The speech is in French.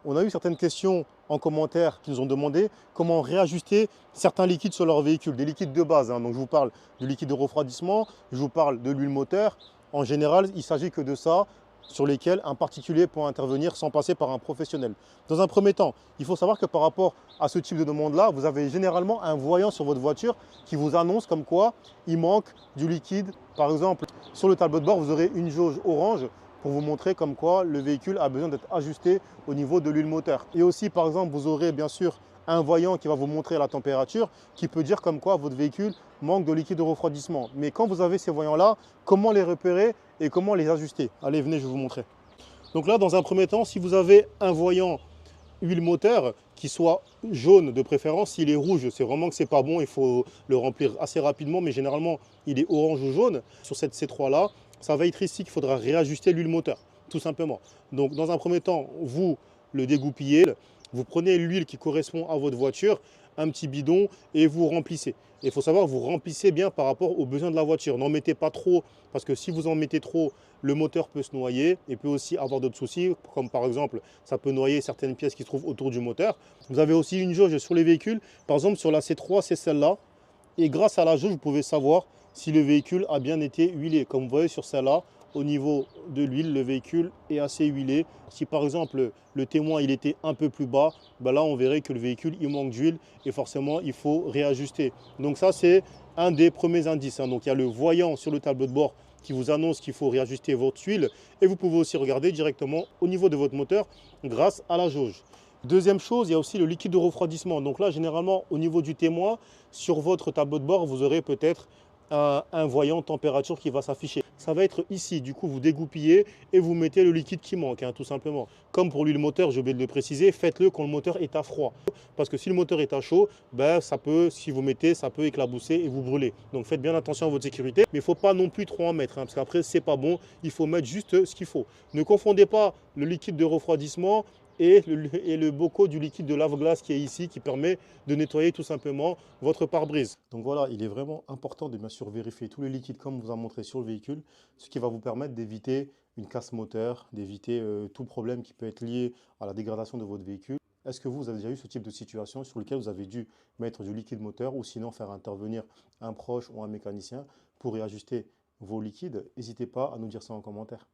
On a eu certaines questions en commentaire qui nous ont demandé comment réajuster certains liquides sur leur véhicule, des liquides de base, hein. Donc je vous parle du liquide de refroidissement, je vous parle de l'huile moteur. En général, il ne s'agit que de ça sur lesquels un particulier peut intervenir sans passer par un professionnel. Dans un premier temps, il faut savoir que par rapport à ce type de demande-là, vous avez généralement un voyant sur votre voiture qui vous annonce comme quoi il manque du liquide. Par exemple, sur le tableau de bord, vous aurez une jauge orange pour vous montrer comme quoi le véhicule a besoin d'être ajusté au niveau de l'huile moteur. Et aussi, par exemple, vous aurez bien sûr un voyant qui va vous montrer la température, qui peut dire comme quoi votre véhicule manque de liquide de refroidissement. Mais quand vous avez ces voyants-là, comment les repérer et comment les ajuster? Allez, venez, je vais vous montrer. Donc là, dans un premier temps, si vous avez un voyant huile moteur qui soit jaune de préférence, s'il est rouge, c'est vraiment que c'est pas bon, il faut le remplir assez rapidement, mais généralement, il est orange ou jaune. Sur cette C3-là, ça va être ici qu'il faudra réajuster l'huile moteur, tout simplement. Donc, dans un premier temps, vous le dégoupillez, vous prenez l'huile qui correspond à votre voiture, un petit bidon, et vous remplissez. Il faut savoir, vous remplissez bien par rapport aux besoins de la voiture. N'en mettez pas trop, parce que si vous en mettez trop, le moteur peut se noyer et peut aussi avoir d'autres soucis, comme par exemple, ça peut noyer certaines pièces qui se trouvent autour du moteur. Vous avez aussi une jauge sur les véhicules. Par exemple, sur la C3, c'est celle-là. Et grâce à la jauge, vous pouvez savoir si le véhicule a bien été huilé. Comme vous voyez sur celle-là, au niveau de l'huile, le véhicule est assez huilé. Si par exemple le témoin il était un peu plus bas, ben là on verrait que le véhicule il manque d'huile et forcément il faut réajuster. Donc ça c'est un des premiers indices, hein. Donc il y a le voyant sur le tableau de bord qui vous annonce qu'il faut réajuster votre huile et vous pouvez aussi regarder directement au niveau de votre moteur grâce à la jauge. Deuxième chose, il y a aussi le liquide de refroidissement. Donc là, généralement, au niveau du témoin, sur votre tableau de bord, vous aurez peut-être un voyant température qui va s'afficher. Ça va être ici, du coup, vous dégoupillez et vous mettez le liquide qui manque, hein, tout simplement. Comme pour l'huile moteur, j'ai oublié de le préciser, faites-le quand le moteur est à froid. Parce que si le moteur est à chaud, ben, ça peut, si vous mettez, ça peut éclabousser et vous brûler. Donc faites bien attention à votre sécurité, mais il ne faut pas non plus trop en mettre, hein, parce qu'après, c'est pas bon. Il faut mettre juste ce qu'il faut. Ne confondez pas le liquide de refroidissement et le bocaux du liquide de lave-glace qui est ici, qui permet de nettoyer tout simplement votre pare-brise. Donc voilà, il est vraiment important de bien sûr vérifier tous les liquides comme on vous a montré sur le véhicule, ce qui va vous permettre d'éviter une casse moteur, d'éviter tout problème qui peut être lié à la dégradation de votre véhicule. Est-ce que vous avez déjà eu ce type de situation sur lequel vous avez dû mettre du liquide moteur ou sinon faire intervenir un proche ou un mécanicien pour réajuster vos liquides? N'hésitez pas à nous dire ça en commentaire.